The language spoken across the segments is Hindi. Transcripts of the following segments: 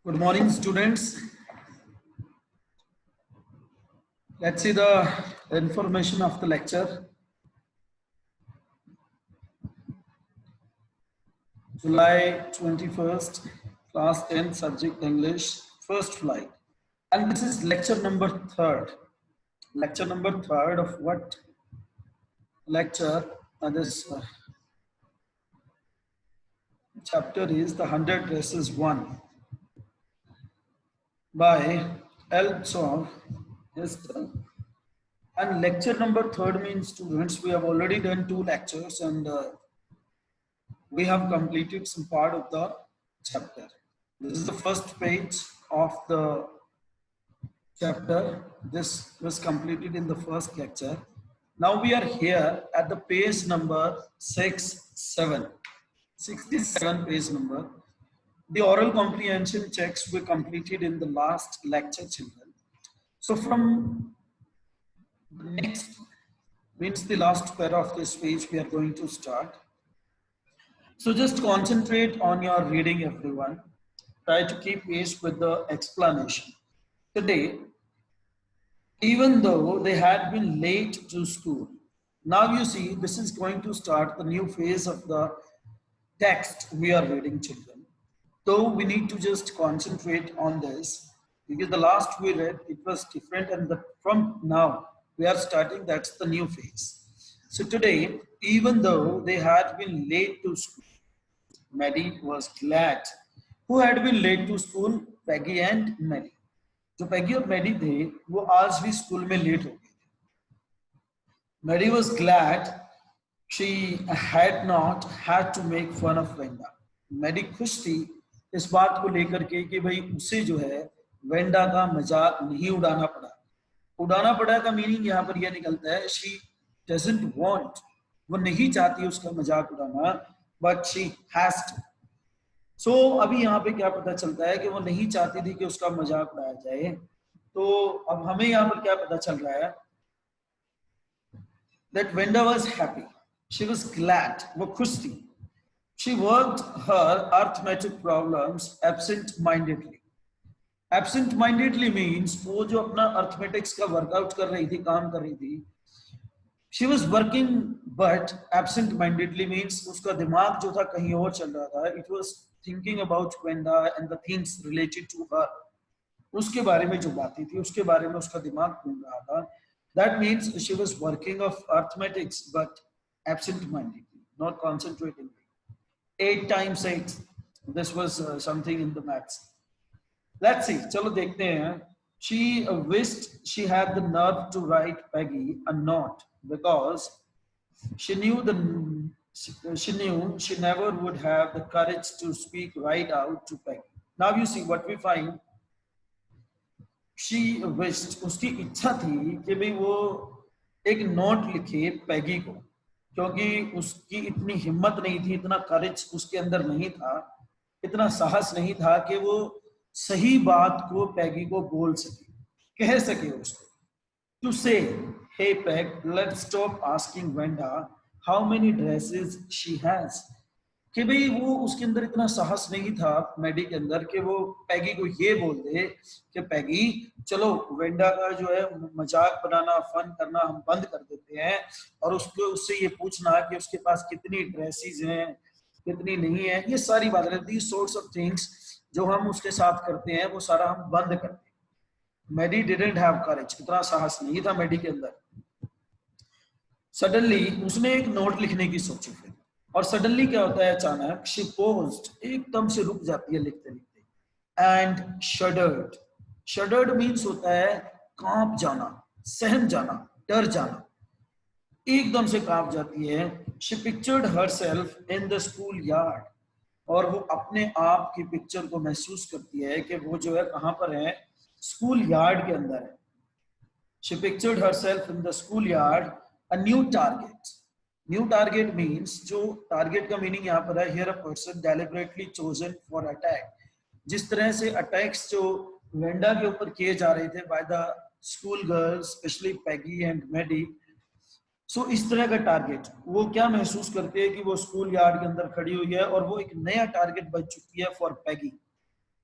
Good morning, students. Let's see the information of the lecture. July 21st, class 10, subject English, first flight. And this is lecture number 3rd. Lecture number 3rd of what lecture? This chapter is the 100 Races 1 by L. Chov. And lecture number 3rd means, students, we have already done 2 lectures and we have completed some part of the chapter. This is the first page of the chapter. This was completed in the first lecture. Now we are here at the page number 67 page number. The oral comprehension checks were completed in the last lecture, children. So from next means the last para of this page we are going to start. So just concentrate on your reading, everyone. Try to keep pace with the explanation. Today, even though they had been late to school, now you see this is going to start the new phase of the text we are reading, children. So we need to just concentrate on this because the last we read, it was different, and from now we are starting, that's the new phase. So today, even though they had been late to school, Maddie was glad. Who had been late to school? Peggy and Maddie. जो पैगी और मैडी थे वो आज भी स्कूल में लेट हो गए थे. Maddie was glad she had not had to make fun of Wenda. Maddie खुश थी इस बात को लेकर के कि भाई उसे जो है वेंडा का मजाक नहीं उड़ाना पड़ा. उड़ाना पड़ा का मीनिंग यहाँ पर यह निकलता है she doesn't want, वो नहीं चाहती उसका मजाक उड़ाना, but she has to. So अभी यहाँ पे क्या पता चलता है कि वो नहीं चाहती थी कि उसका मजाक उड़ाया जाए. तो अब हमें यहाँ पर क्या पता चल रहा है? That Wenda was happy. She was glad. वो खुश थी. She worked her arithmetic problems absent-mindedly. Absent-mindedly means वो जो अपना arithmetics का workout कर रही थी, काम कर रही थी. She was working but absent-mindedly means उसका दिमाग जो था कहीं और चल रहा था. It was thinking about Wenda and the things related to her. उसके बारे में जो बातें थी उसके बारे में उसका दिमाग घूम रहा था. That means she was working of arithmetics but absent-mindedly, not concentrating. 8 times 8. This was something in the maths. Let's see. चलो देखते हैं. She wished she had the nerve to write Peggy a note because she knew she never would have the courage to speak right out to Peggy. Now you see what we find. She wished, उसकी इच्छा थी कि भाई वो एक नोट लिखे पैगी को, क्योंकि उसकी इतनी हिम्मत नहीं थी, इतना करेज उसके अंदर नहीं था, इतना साहस नहीं था कि वो सही बात को पैगी को बोल सके, कह सके उसको. To say, hey Peg, let's stop asking Wenda how many dresses she has. कि भाई वो उसके अंदर इतना साहस नहीं था मैडी के अंदर कि वो पैगी को ये बोल दे कि पैगी चलो वेंडा का जो है मजाक बनाना, फन करना हम बंद कर देते हैं और उससे ये पूछना कि उसके पास कितनी ड्रेसेस हैं, कितनी नहीं है, ये सारी बातें, these sorts of things जो हम उसके साथ करते हैं वो सारा हम बंद करते हैं. मैडी didn't have courage, इतना साहस नहीं था मैडी के अंदर. सडनली उसने एक नोट लिखने की सोची फिर, और सडनली क्या होता है, अचानक she paused, एकदम से रुक जाती है लिखते लिखते. and shuddered means होता है कांप जाना, सहम जाना, डर जाना, एकदम से कांप जाती है. she pictured herself in the school yard, और वो अपने आप की पिक्चर को महसूस करती है कि वो जो है कहां पर है, स्कूल यार्ड के अंदर है. she pictured herself in the school yard. a new target means, जो टारगेट का मीनिंग यहाँ पर है, here a person deliberately chosen for attack. जिस तरह से अटैक्स जो वेंडा के ऊपर किए जा रहे थे by the school girls, especially Peggy and Maddie, so इस तरह का टारगेट वो क्या महसूस करते हैं कि वो स्कूल यार्ड के अंदर खड़ी हुई है और वो एक नया टारगेट बन चुकी है for Peggy.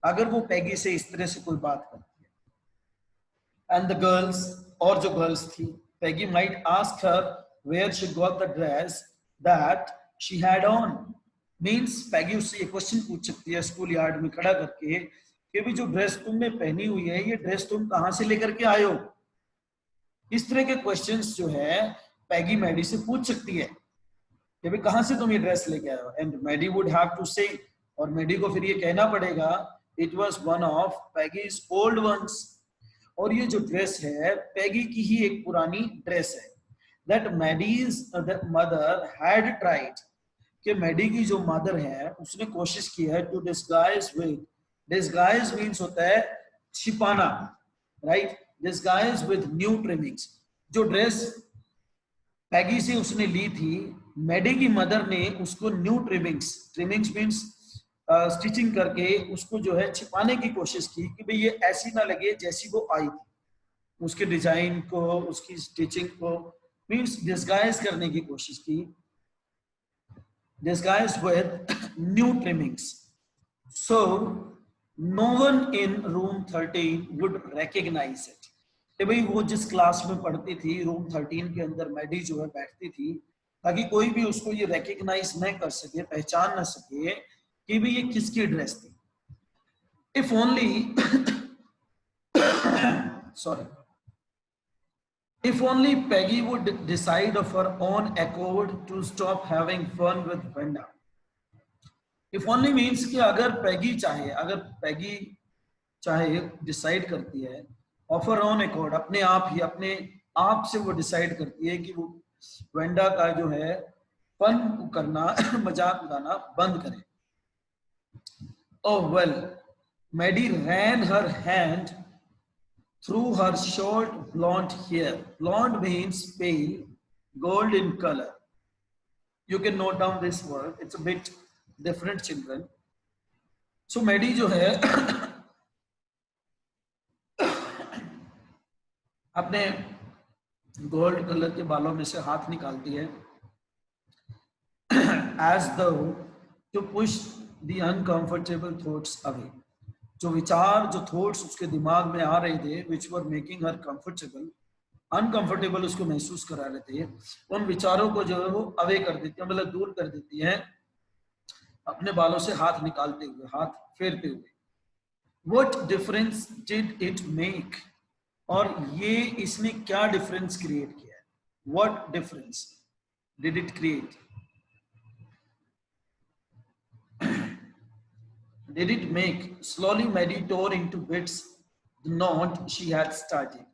अगर वो पैगी से इस तरह से कोई बात करती है। एंड द गर्ल्स, और जो गर्ल्स थी, Peggy might ask her where she got the dress that she had on. Means Peggy उससे ये क्वेश्चन पूछ सकती है स्कूल यार्ड में खड़ा करके कि भी जो ड्रेस तुमने पहनी हुई है ये ड्रेस तुम कहां से लेकर के आए हो। इस तरह के क्वेश्चंस जो है पैगी मैडी से पूछ सकती है कि भाई कहां से तुम ये ड्रेस लेके आए हो। And Maddie would have to say, और मैडी को फिर ये कहना पड़ेगा, it was one of Peggy's old ones. और ये जो ड्रेस है पैगी की ही एक पुरानी ड्रेस है। That Maddie's mother had tried, कि मैडी की जो मदर है उसने कोशिश की है to disguise with, disguise means होता है छिपाना, right, disguise with new trimmings. जो ड्रेस पैगी से उसने ली थी, मैडी की मदर ने उसको new trimmings, trimmings means stitching करके उसको जो है छिपाने की कोशिश की कि भाई ये ऐसी ना लगे जैसी वो आई थी, उसके डिजाइन को, उसकी स्टिचिंग को, मीन्स डिस्गाइज करने की कोशिश की, disguised with new trimmings. So no one in room 13 would recognize it. कि भाई वो जिस क्लास में पढ़ती थी, रूम 13 के अंदर मैडी जो है बैठती थी, ताकि कोई भी उसको ये रिकॉग्नाइज न कर सके, पहचान न सके कि भाई ये किसकी ड्रेस थी। If only sorry, if only Peggy would decide of her own accord to stop having fun with Brenda. If only means कि अगर पैगी चाहे, अगर पैगी चाहे डिसाइड करती है ऑफ हर ओन अकॉर्ड, अपने आप ही, अपने आप से वो डिसाइड करती है कि वो वेंडा का जो है फन करना, मजाक उड़ाना बंद करे। Oh well, Maddie ran her hand through her short blonde hair. Blonde means pale, gold in color. You can note down this word. It's a bit different, children. So Maddie जो है अपने गोल्ड कलर के बालों में से हाथ निकालती है, as though to push the uncomfortable thoughts away. जो विचार, जो थॉट्स उसके दिमाग में आ रहे थे, which were making her comfortable, uncomfortable उसको महसूस करा रहे थे, उन विचारों को जो है वो अवे कर देती है, मतलब दूर कर देती है अपने बालों से हाथ निकालते हुए, हाथ फेरते हुए। What difference did it make? और ये इसने क्या डिफरेंस क्रिएट किया है? What difference did it create? Did it make? Slowly Maddie tore into bits the note she had started.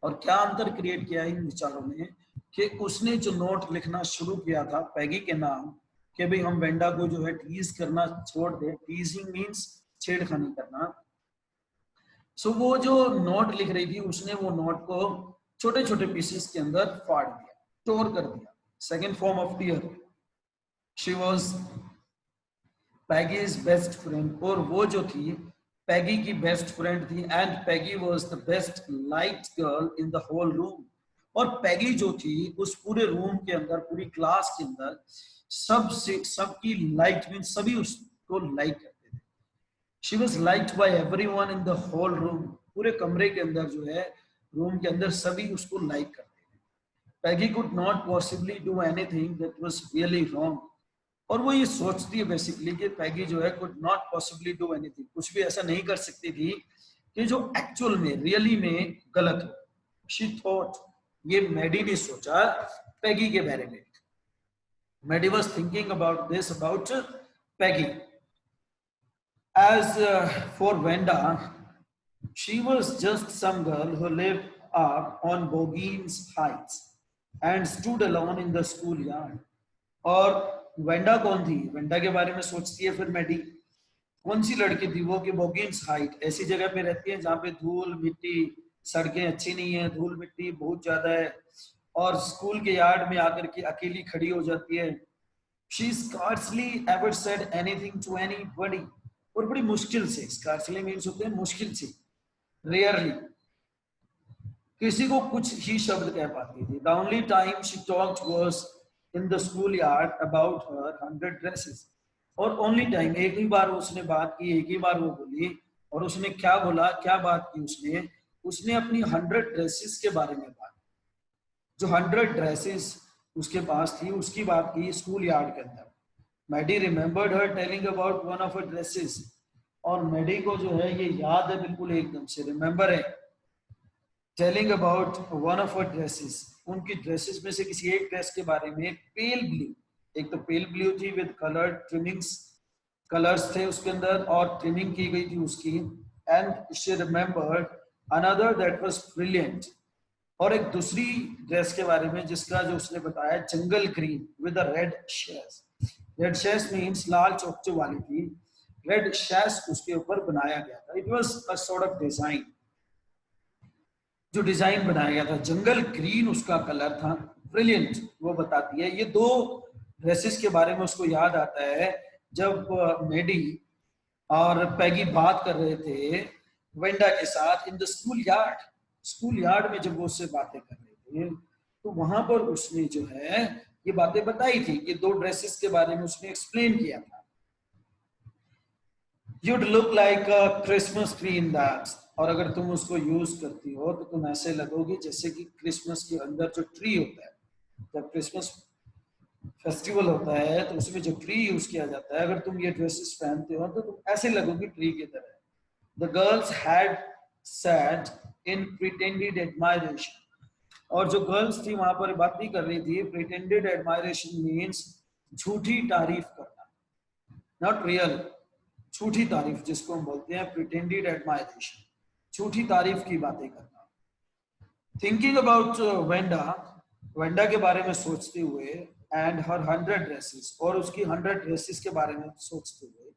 और क्या अंतर क्रिएट किया इन विचारों में कि उसने जो नोट लिखना शुरू किया था पैगी के नाम, कि भाई हम वेंडा को जो है टीज करना छोड़ दे। टीजिंग मीन्स छेड़खानी करना। सो वो जो नोट लिख रही थी, उसने वो नोट को छोटे छोटे पीसेस के अंदर फाड़ दिया, तोड़ कर दिया। Second form of tear, she was Peggy's best friend, और वो जो थी पैगी की बेस्ट फ्रेंड थी। And Peggy was the best light girl in the whole room, और पैगी जो थी उस पूरे रूम के अंदर, पूरी क्लास के अंदर सबकी लाइट मीन सभी उसको लाइक करते थे। She was liked by everyone in the whole room, पूरे कमरे के अंदर जो है, रूम के अंदर सभी उसको लाइक करते थे। Peggy could not possibly do anything that was really wrong, और वो ये सोचती है बेसिकली कि पैगी जो है could not possibly do anything, कुछ भी ऐसा नहीं कर सकती थी कि जो एक्चुअल में, रियली में गलत हो। शी थॉट, ये मैडी ने सोचा पैगी के बारे में। Maddie was thinking about this, about Peggy. As for Venda, she was just some girl who lived up on Bogeen's Heights and stood alone in the schoolyard. और वेंडा कौन थी? वेंडा के बारे में सोचती है फिर मैडी। कौन सी लड़की थी वो कि बोगिन्स हाइट, ऐसी जगह पे रहती है जहाँ पे धूल मिट्टी, सड़कें अच्छी नहीं है, धूल मिट्टी बहुत ज्यादा है, और स्कूल के यार्ड में आकर के अकेली खड़ी हो जाती है। She scarcely ever said anything to anybody, और बड़ी मुश्किल से, scarcely means होते हैं मुश्किल से, rarely, किसी को कुछ ही शब्द कह पाती थी। The only time she talked was in the schoolyard about her 100 dresses, और only time, एक ही बार उसने बात की, एक ही बार वो बोली, और उसने क्या बोला, क्या बात की उसने, उसने अपनी 100 ड्रेसेस के बारे में बात, जो 100 ड्रेसेस उसके पास थी उसकी बात की स्कूल यार्ड के अंदर। Maddie remembered her telling about one of her dresses, और मैडी को जो है ये याद है बिल्कुल एकदम से, रिमेम्बर है, telling about one of her dresses, उनकी ड्रेसेस में से किसी एक ड्रेस के बारे में, पेल ब्लू, एक तो पेल ब्लू थी विद कलर ट्रिमिंग्स, कलर्स थे उसके अंदर और ट्रिमिंग की गई थी उसकी, and she remembered another that was brilliant, और एक दूसरी ड्रेस के बारे में जिसका जो उसने बताया jungle green with a red sash, red sash means लाल चोकचो वाली थी, रेड शैश उसके ऊपर बनाया गया था, it was a sort of design, जो डिजाइन बनाया गया था, जंगल ग्रीन उसका कलर था, ब्रिलियंट वो बताती है। ये दो ड्रेसेस के बारे में उसको याद आता है जब मेडी और पैगी बात कर रहे थे वेंडा के साथ in the school yard, school yard में जब वो उससे बातें कर रहे थे तो वहां पर उसने जो है ये बातें बताई थी, ये दो ड्रेसेस के बारे में उसने एक्सप्लेन किया था। You'd look like a Christmas tree in that, और अगर तुम उसको यूज करती हो तो तुम ऐसे लगोगी जैसे कि क्रिसमस के अंदर जो ट्री होता है, जब क्रिसमस फेस्टिवल होता है तो उसमें जो ट्री यूज किया जाता है, अगर तुम ये ड्रेसेस पहनते हो तो तुम ऐसे लगोगी ट्री की तरह। The girls had sad in pretended admiration, और जो गर्ल्स थी वहां पर बात नहीं कर रही थी, प्रिटेंडेड एडमायरेशन मीन्स झूठी तारीफ करना, नॉट रियल, झूठी तारीफ जिसको हम बोलते हैं प्रिटेंडेड एडमायरेशन, झूठी तारीफ की बातें करना। थिंकिंग अबाउट वेंडा, वेंडा के बारे में सोचते हुए, एंड हर 100 ड्रेसेस, और उसकी 100 ड्रेसेस के बारे में सोचते हुए,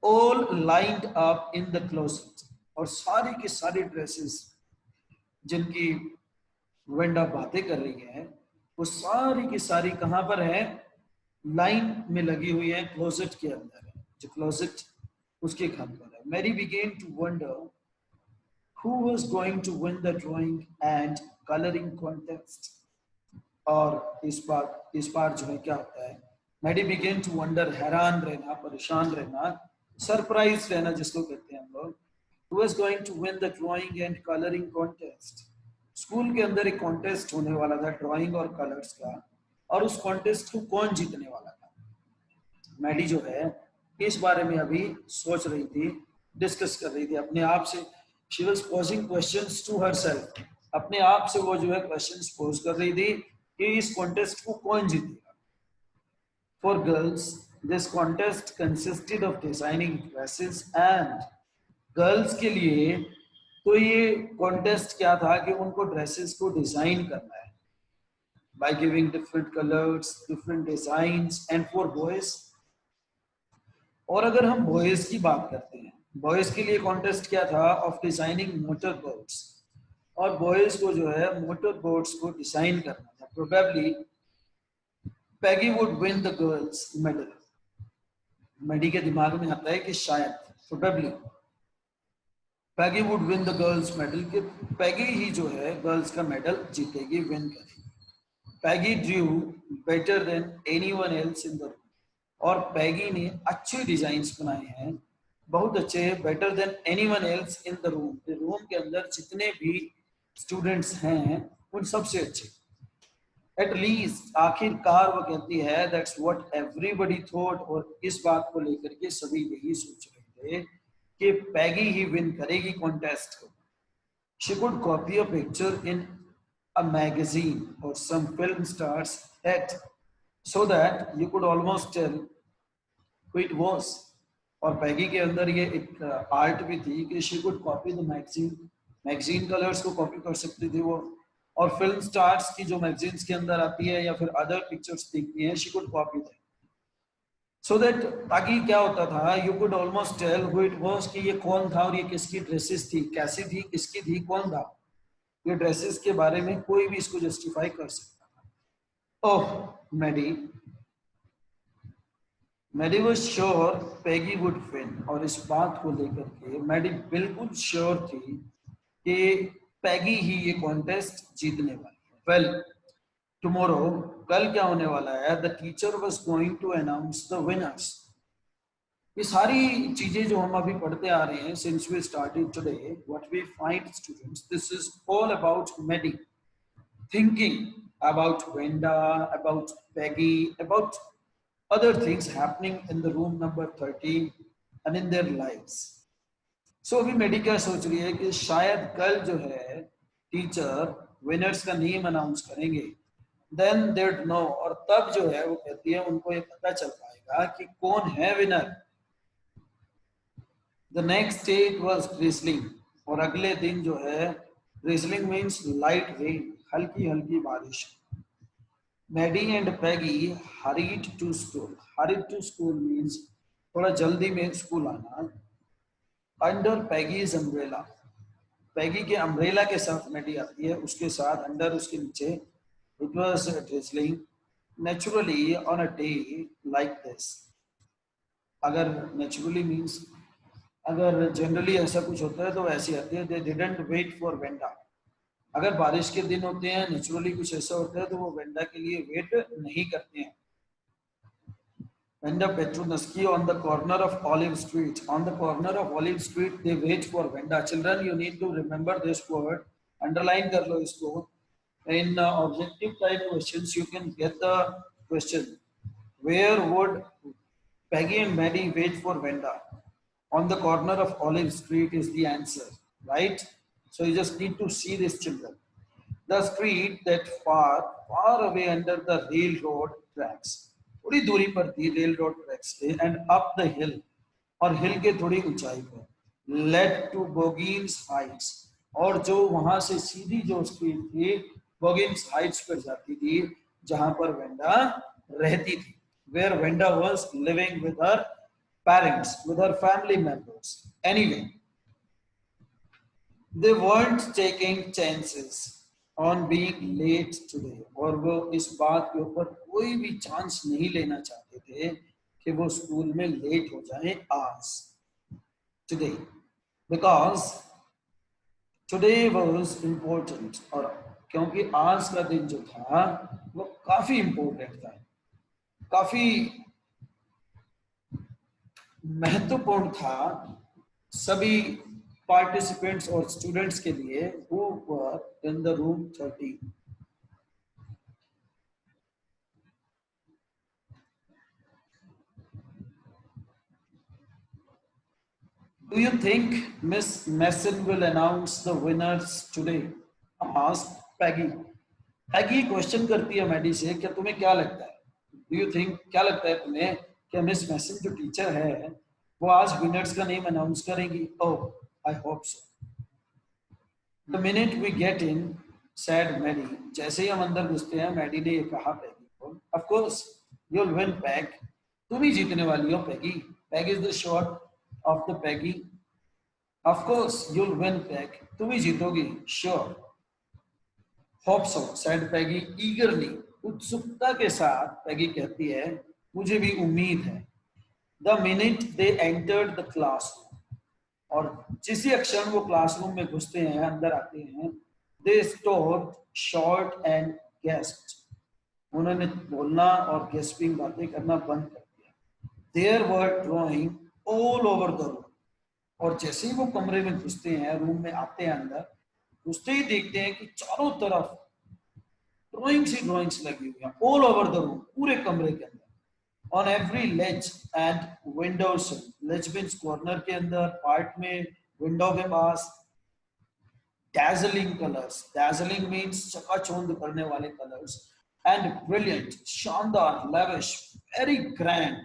all lined up in the closet, और सारी की सारी ड्रेसेस जिनकी वेंडा बातें कर रही है वो सारी की सारी कहां पर है, लाइन में लगी हुई है, क्लोसेट के अंदर है, जो क्लोसेट उसके घर पर है। Mary began to wonder who was going to win the drawing and coloring contest, और इस बार जो है क्या होता है, मैडी बिगेन टू वंडर, हैरान रहना, परेशान रहना, सरप्राइज रहना जिसको कहते हैं हम लोग, who was going to win the drawing and coloring contest, school के अंदर एक कॉन्टेस्ट होने वाला था ड्राइंग और कलर्स का, और उस कॉन्टेस्ट को कौन जीतने वाला था। मैडी जो है इस बारे में अभी सोच रही थी, डिस्कस कर रही थी अपने आप से, she was posing questions to herself, अपने आप से वो जो है क्वेश्चंस पोज कर रही थी कि इस कॉन्टेस्ट को कौन जीतेगा। For girls this contest consisted of designing dresses, and girls के लिए तो ये कॉन्टेस्ट क्या था कि उनको ड्रेसेस को डिजाइन करना है, by giving different colors, different designs, and for boys, और अगर हम बॉयज की बात करते हैं, बॉयज के लिए कॉन्टेस्ट क्या था, ऑफ डिजाइनिंग मोटर बोट्स, और बॉयज को जो है मोटर बोट्स को डिजाइन करना था। Probably Peggy would win the girls medal, Maddie के दिमाग में आता है कि शायद probably Peggy would win the girls medal, कि पैगी ही जो है गर्ल्स का मेडल जीतेगी, विन करेगी। Peggy drew better than anyone else in the room, और पैगी ने अच्छे डिजाइन्स बनाए हैं, बहुत अच्छे, better than anyone else in the room, room के अंदर जितने भी स्टूडेंट्स हैं उन सबसे अच्छे। एट लीस्ट आखिरकार वो कहती है दैट्स व्हाट एवरीबॉडी थॉट, और इस बात को लेकर के सभी यही सोच रहे थे कि पैगी ही विन करेगी कॉन्टेस्ट को। She could copy a picture in a magazine or some film stars hat, so that you could almost tell who it was, और पैगी के अंदर ये एक आर्ट भी थी कि she could copy the magazine colours को कॉपी कर सकती थी वो, और फिल्म स्टार्स की जो मैगजीन्स के अंदर आती है या फिर अदर पिक्चर्स दिखती हैं, she could copy them, so that ताकि क्या होता था, you could almost tell who it was, कि ये कौन था और ये किसकी ड्रेसेस थी, कैसी थी, किसकी थी, कौन था, ये ड्रेसेस के बारे में कोई भी इसको जस्टिफाई कर सकता था। Oh Maddie was sure Peggy would win, और इस बात को लेकर के मैडी बिल्कुल श्योर थी कि पैगी ही ये कॉन्टेस्ट जीतने वाली है। वेल टुमारो, कल क्या होने वाला है, the teacher was going to announce the winners, ये सारी चीजें जो हम अभी पढ़ते आ रहे हैं since we started today, what we find students, this is all about Maddie, thinking about Venda, about Peggy, about other things happening in the room number 13 and in their lives. So अभी मेडी क्या सोच रही है कि शायद कल जो है टीचर विनर्स का नेम अनाउंस करेंगे, देन देड नो, और तब जो है वो कहती है उनको ये पता चल पाएगा कि कौन है winner. The next day it was drizzling, और अगले दिन जो है, ड्रिजलिंग मीन्स लाइट रेन, हल्की हल्की बारिश. Maddie and Peggy hurried to school. Hurried to school means थोड़ा जल्दी में स्कूल आना. Under Peggy's umbrella. Peggy के umbrella के साथ Maddie आती है, उसके साथ अंडर उसके नीचे. It was drizzling. Naturally on a day like this. अगर naturally means अगर generally ऐसा कुछ होता है तो ऐसी आती है. They didn't wait for Venda. अगर बारिश के दिन होते हैं, नेचुरली कुछ ऐसा होता है तो वो वेंडा के लिए वेट नहीं करते हैं. Venda Petrunaski on the corner of Olive Street. On the corner of Olive Street, they wait for Venda. Children, you need to remember this word. Underline कर लो इसको. In objective type questions, you can get the question. Where would Peggy and Maddie wait for Venda? On the corner of Olive Street is the answer, right? So you just need to see this, children. The street that far away under the railroad tracks. थोड़ी दूरी पर थी railroad tracks पे, and up the hill, और hill के थोड़ी ऊंचाई पर, led to Boggins Heights, और जो वहां से सीधी जो स्ट्रीट थी Boggins Heights पर जाती थी, जहां पर वेंडा रहती थी, where Venda was living with her parents, with her family members. Anyway, they weren't taking chances on being late today, और वो इस बात के ऊपर कोई भी चांस नहीं लेना चाहते थे कि वो स्कूल में लेट हो जाएं आज, today, because today was important, और क्योंकि आज का दिन जो था वो काफी इंपॉर्टेंट था, काफी महत्वपूर्ण था सभी participants or students के लिए who were in the room 13. Do you think Miss Messon will announce the winners today? Asked Peggy. Peggy question करती है मैडी से, क्या तुम्हें क्या लगता है? Do you think, क्या लगता है तुम्हें कि मिस मैसन जो टीचर है वो आज विनर्स का नेम अनाउंस करेंगी? Oh, I hope so. The minute we get in, said Maddie. जैसे ही हम अंदर घुसते हैं, मैडी ने ये कहा पैगी को. Of course, you'll win, Peg. तुम ही जीतने वाली हो, Peggy. Peg is the short of the Peggy. Of course, you'll win, Peg. तुम ही जीतोगी, sure. Hope so, said Peggy eagerly. उत्सुकता के साथ Peggy कहती है, मुझे भी उम्मीद है. The minute they entered the classroom. और जिसी क्षण वो क्लासरूम में घुसते हैं, अंदर आते हैं, they stopped short and gasped. उन्होंने बोलना और gasping बातें करना बंद कर दिया. There were drawing all over the room. और जैसे ही वो कमरे में घुसते हैं, रूम में आते हैं अंदर, घुसते ही देखते हैं कि चारों तरफ ड्राइंग्स लगी हुई हैं, all over the room, पूरे कमरे के अंदर. On every ledge and window sill. Ledge means corner के अंदर, part में, window के पास. Dazzling colors. Dazzling means चकाचौंध करने वाले colors. And brilliant, शानदार, lavish, very grand.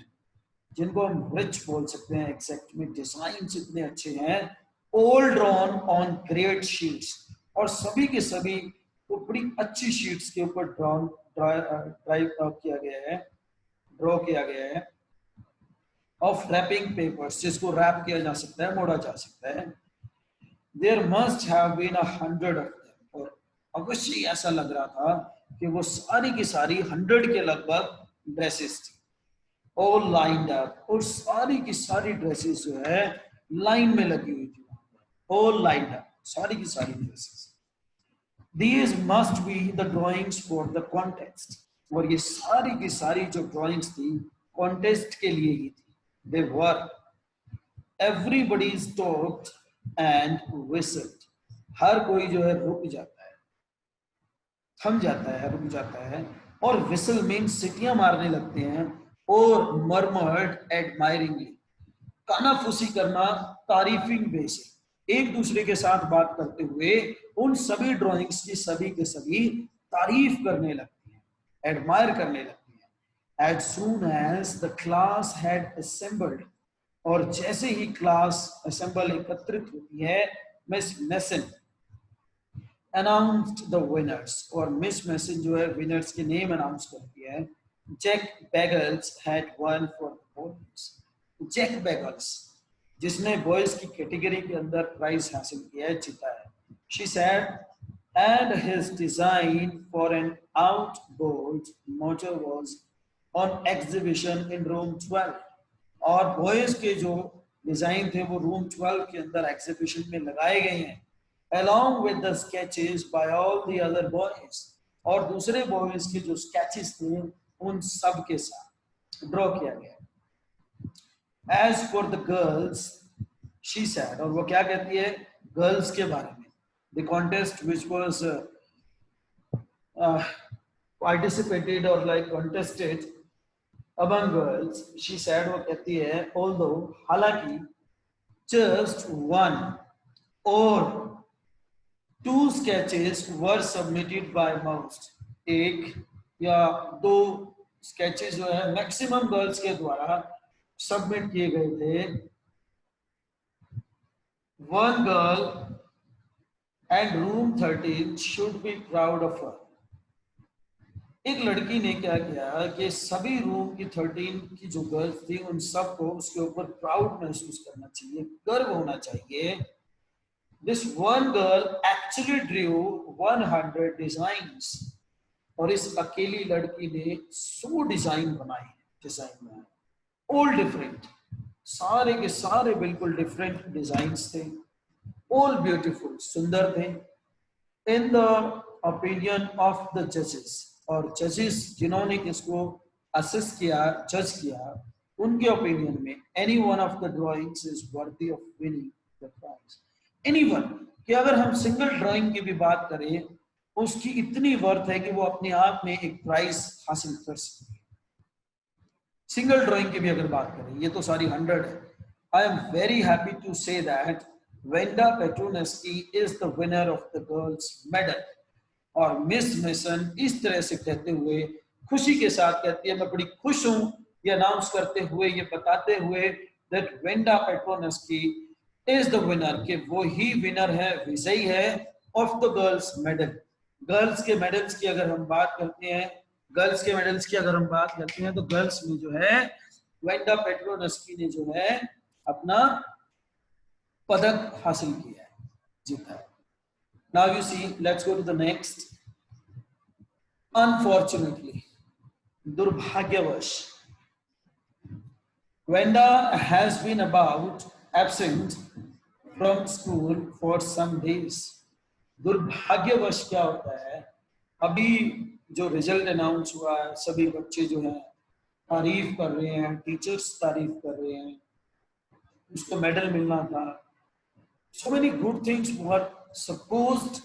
जिनको हम rich बोल सकते हैं, exact में designs इतने अच्छे हैं. All drawn on great sheets. और सभी के सभी वो बड़ी अच्छी sheets के ऊपर ड्राइव किया गया है, ड्रॉ किया गया है. ऑफ रैपिंग पेपर्स, जिसको रैप किया जा सकता है, मोड़ा जा सकता है. There must have been 100 of them. और अवश्य ऐसा लग रहा था कि वो सारी की सारी 100 के लगभग ड्रेसेस थी. ऑल लाइंड अप, और सारी की सारी ड्रेसेस जो है लाइन में लगी हुई थी. ऑल लाइंड अप, सारी की सारी dresses. These must be the drawings for the contest. और ये सारी की सारी जो ड्राइंग्स थी कॉन्टेस्ट के लिए ही थी. They were, everybody stopped and whistled. हर कोई जो है रुक जाता है, थम जाता है, रुक जाता है, और whistle means सीटियां मारने लगते हैं, और murmured admiringly, कानाफूसी करना तारीफिंग वे से, एक दूसरे के साथ बात करते हुए उन सभी ड्राइंग्स की सभी के सभी तारीफ करने लगती हैं, एडमायर करने लगती हैं। As soon as the class had assembled, और जैसे ही क्लास असेंबल एकत्रित होती है, Miss Mason announced the winners, और मिस मेसन जो है विनर्स के नेम अनाउंस करती है। Jack Bagels had won for boys, Jack Bagels जिसने बॉयज की कैटेगरी के अंदर प्राइज हासिल किया है, जीता है। She said and his design for an outboard motor was on exhibition in room 12, और बॉयज के जो डिजाइन थे वो रूम 12 के अंदर एग्जीबिशन में लगाए गए हैं, along with the sketches by all the other boys, और दूसरे बॉयज के जो स्केचेस थे उन सब के साथ ड्रॉ किया गया। As for the girls, she said, और वो क्या कहती है गर्ल्स के बारे में, the contest which was participated or like contested among girls, she said, वो कहती है although, हालांकि, just one or two sketches were submitted by most, एक या दो स्केचेस जो है मैक्सिमम गर्ल्स के द्वारा सबमिट किए गए थे। One girl and room 13 should be proud of her, एक लड़की ने क्या किया कि सभी रूम की 13 की जो गर्ल्स थी उन सबको उसके ऊपर प्राउड महसूस करना चाहिए, गर्व होना चाहिए। This one girl actually drew 100 designs, और इस अकेली लड़की ने 100 डिजाइन बनाए, all different, सारे के सारे बिल्कुल डिफरेंट डिजाइन्स थे, all beautiful, सुंदर थे। In the opinion of the judges, और जजेस जिन्होंने इसको असेस किया, जज किया, उनके ओपिनियन में any one of the drawings is worthy of winning the prize. Anyone, कि अगर हम सिंगल ड्राइंग की भी बात करें, उसकी इतनी वर्थ है कि वो अपने आप में एक प्राइज हासिल कर सकती है। सिंगल ड्राइंग की भी अगर बात करें, ये तो सारी 100 है। I am very happy to say that Wanda Petronski is the winner of the girls medal, और मिस मेसन इस तरह से कहते हुए खुशी के साथ कहती है, मैं बड़ी खुश हूं ये अनाउंस करते हुए, ये बताते हुए that Wanda Petronski is the winner, कि वो ही विनर है, विजयी है of the girls medal. Girls के मेडल्स की अगर हम बात करते हैं, गर्ल्स के मेडल्स की अगर हम बात करते हैं, तो गर्ल्स में जो है वेंडा पेट्रोनेस्की ने जो है अपना पदक हासिल किया है, जीता है। Now you see, let's go to the next. Unfortunately, दुर्भाग्यवश, Wenda has been about absent from school for some days. दुर्भाग्यवश क्या होता है, अभी जो रिजल्ट अनाउंस हुआ है, सभी बच्चे जो हैं तारीफ कर रहे हैं, टीचर्स तारीफ कर रहे हैं, उसको मेडल मिलना था, so many good things were supposed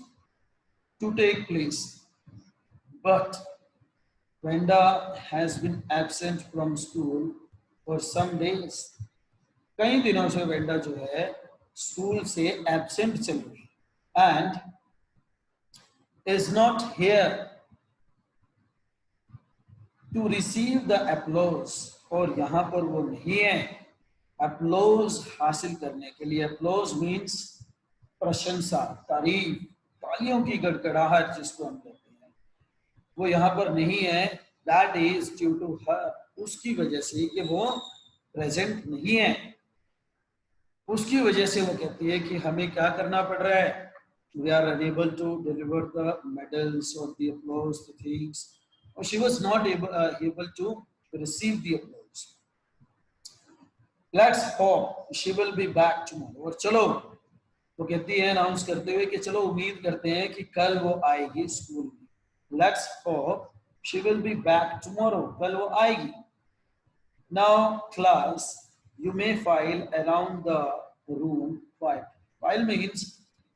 to take place, but Wenda has been absent from school for some days. कई दिनों से वेंडा जो है स्कूल से एब्सेंट चल रही है, and is not here to receive the applause, और यहाँ पर वो नहीं है applause हासिल करने के लिए। applause means प्रशंसा, तारीफ, तालियों की गड़गड़ाहट जिसको हम कहते हैं, वो यहाँ पर नहीं है। That is due to her, उसकी वजह से कि वो प्रेजेंट नहीं है, उसकी वजह से वो कहती है कि हमें क्या करना पड़ रहा है, we are unable to deliver the medals or the applause, the things, or she was not able to receive the applause. Let's hope she will be back tomorrow. और चलो वो कहती है अनाउंस करते हुए कि चलो उम्मीद करते हैं कि कल वो आएगी स्कूल में। Let's hope she will be back tomorrow, कल वो आएगी। Now class, You may file around the room. File means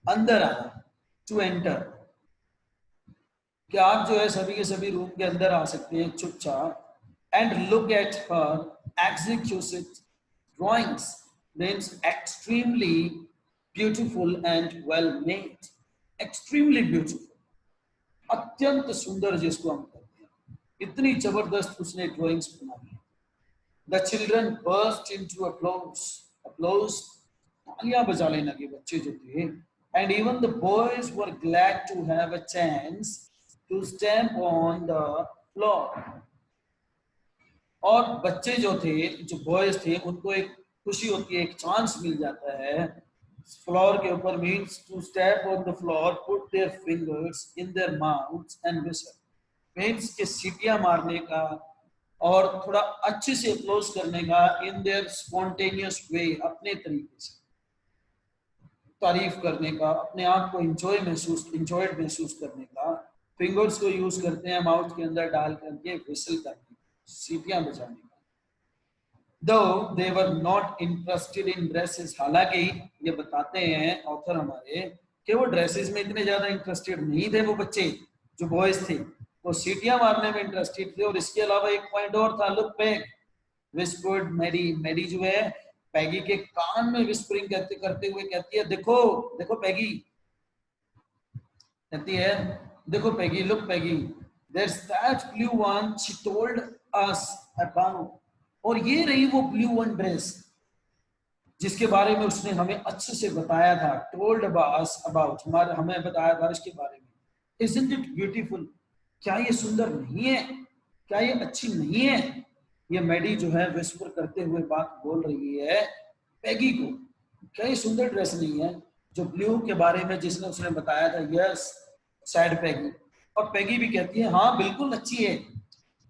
अंदर आना, to enter. कि आप जो है सभी के सभी रूम के अंदर आ सकते हैं चुपचाप. And look at her executed drawings means extremely beautiful and well made. Extremely beautiful, अत्यंत सुंदर जिसको हम कहते हैं, इतनी जबरदस्त उसने ड्राइंग्स बनाई. The children burst into applause. Applause, तालियां बजाने लगे बच्चे जो थे. And even the boys were glad to have a chance to stamp on the floor. और बच्चे जो थे, जो बॉयज थे, उनको एक खुशी होती है, एक चांस मिल जाता है फ्लोर के ऊपर. Means to stamp on the floor, put their fingers in their mouths and whistle. Means के सीटियां मारने का और थोड़ा अच्छे से अप्लोज करने का, इन देयर स्पॉन्टेनियस वे, अपने तरीके से तारीफ करने का, अपने आप को इंजॉयड महसूस करने का. फिंगर्स को यूज करते हैं माउथ के अंदर डाल करके विसल करने, सीटियां बजाने का. Though they were not interested in dresses. हालांकि ये बताते हैं ऑथर हमारे कि वो ड्रेसेस में इतने ज्यादा इंटरेस्टेड नहीं थे वो बच्चे जो बॉयज थे, वो सीटियां मारने में इंटरेस्टेड थे. और इसके अलावा एक पॉइंट और था, look back whispered Maddy. Maddy जो है पैगी के कान में विस्परिंग करते हुए कहती है, देखो देखो पैगी, कहती है देखो पैगी, look Peggy, there's that blue one she told us about. और ये रही वो ब्लू वन ड्रेस जिसके बारे में उसने हमें अच्छे से बताया था. told us about, हमें बताया था इसके बारे में. isn't it beautiful, क्या ये सुंदर नहीं है, क्या ये अच्छी नहीं है. ये मैडी जो है विस्पर करते हुए बात बोल रही है पैगी को, क्या ये सुंदर ड्रेस नहीं है जो ब्लू के बारे में जिसने उसने बताया था. Yes said Peggy. और पैगी भी कहती है हाँ बिल्कुल अच्छी है.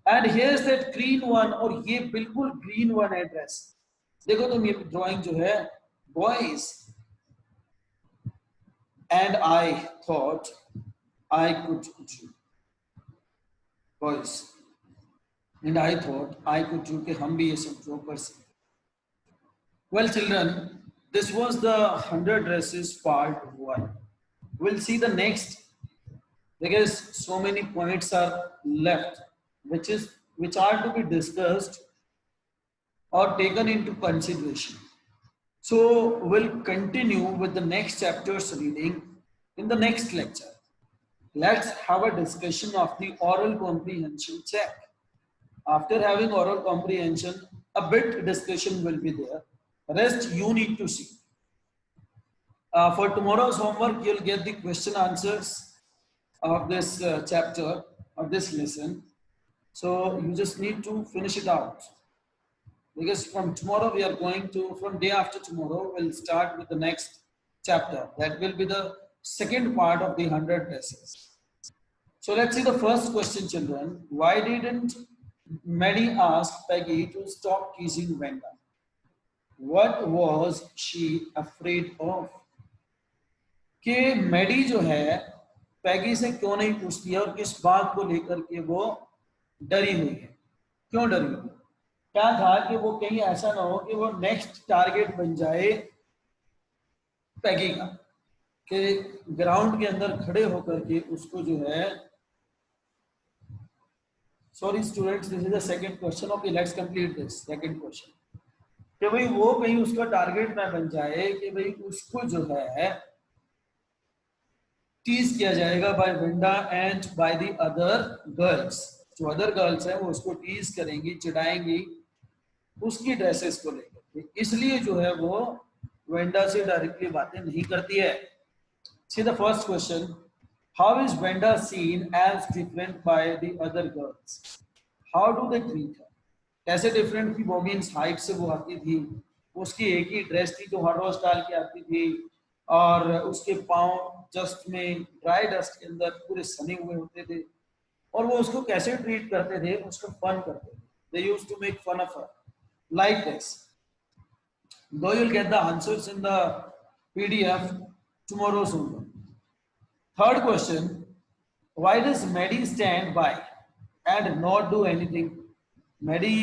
And here's that green one, और ये बिल्कुल ग्रीन वन है ड्रेस. देखो तुम ये ड्राइंग जो है, boys. And I thought I could do. Boys and I thought I could do, कि हम भी ये सब ड्रॉ कर सकते. Well children, this was the 100 dresses part 1. we'll see the next, because so many points are left which are to be discussed or taken into consideration. So we'll continue with the next chapter's reading in the next lecture. Let's have a discussion of the oral comprehension check. After having oral comprehension, a bit discussion will be there. Rest you need to see. For tomorrow's homework, you'll get the question answers of this chapter, of this lesson. So you just need to finish it out, because from tomorrow we are going to, from day after tomorrow, we'll start with the next chapter. That will be the second part of the 100 dresses. So let's see the first question, children. Why didn't Maddie ask Peggy to stop teasing Wenda? What was she afraid of? कि मैडी जो है पैगी से क्यों नहीं पूछती है और किस बात को लेकर के वो डरी हुई है. क्यों डरी हुई? क्या था कि वो कहीं ऐसा ना हो कि वो नेक्स्ट टारगेट बन जाए पैगी का, कि ग्राउंड के अंदर खड़े होकर के उसको जो है, sorry students, this is the second question. Okay, let's complete this second question. कि भाई वो कहीं उसका टारगेट ना बन जाए कि भाई उसको जो है टीज किया जाएगा by Wenda and by the other girls. जो अदर गर्ल्स हैं वो उसको टीज करेंगी, चिढ़ाएंगी उसकी ड्रेसेस को लेकर. इसलिए जो है वो वेंडा से डायरेक्टली बातें नहीं करती है. See the first question, how is Wenda seen as different by the other girls? How do they treat her? कैसे डिफरेंट थी वो? मीन्स हाइट से वो आती थी, उसकी एक ही ड्रेस थी जो हर रोज डाल के आती थी, और उसके पाँव जस्ट में ड्राई डस्ट के अंदर पूरे सने हुए होते थे. और वो उसको कैसे ट्रीट करते थे? उसको फन करते थे. They used to make fun of her like this. Though you'll get the answers in the PDF tomorrow's homework. Third question, why does Maddie stand by and not do anything? Maddie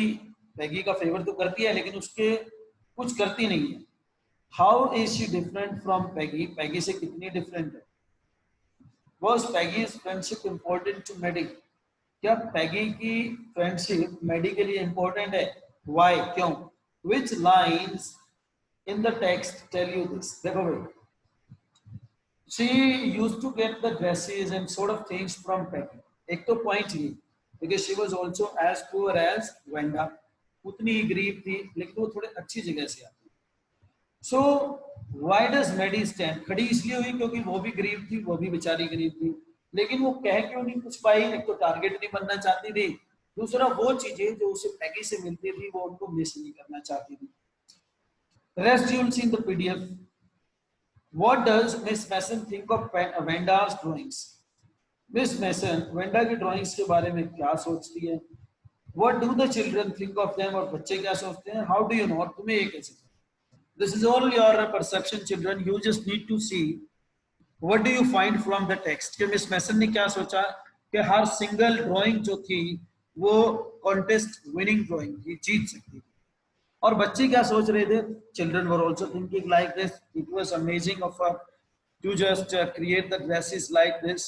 Peggy का फेवर तो करती है, लेकिन उसके कुछ करती नहीं है. How is she different from Peggy? Peggy से कितनी डिफरेंट है? Was Peggy's friendship important to Maddie? क्या पैगी की फ्रेंडशिप मेडी के लिए इंपॉर्टेंट है? वाई, क्यों? Which lines in the text tell you this? देखो भाई, she used to get the dresses and sort of things from Peggy. एक तो point he, because she was also as poor as Wenda, उतनी ही गरीब थी, लेकिन वो थोड़े अच्छी जगह से आती. So why does Maddie stand? खड़ी इसलिए हुई क्योंकि वो भी गरीब थी, वो भी बेचारी गरीब थी, लेकिन वो कह क्यों नहीं कुछ पाई? एक तो टारगेट नहीं बनना चाहती थी, दूसरा वो चीजें जो उसे पैगी से मिलती थी वो उनको मिस नहीं करना चाहती थी. Rest you will see in the PDF. What does Miss Mason think of Venda's drawings? Miss Mason Venda की drawings के बारे में क्या सोचती है? What do the children think of them? और बच्चे क्या सोचते हैं? How do you know? तुम्हें ये कैसे? This is all your perception, children. You just need to see what do you find from the text. कि Miss Mason ने क्या सोचा कि हर single drawing जो थी वो contest winning drawing थी, जीत सकती थी. और बच्चे क्या सोच रहे थे? Children were also thinking like this. It was amazing of her to just create the dresses like this.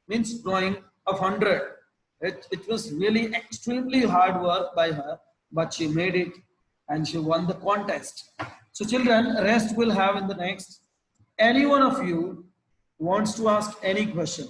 Means drawing of 100. It was really extremely hard work by her, but she made it and she won the contest. So children, rest will have in the next. Any one of you wants to ask any question?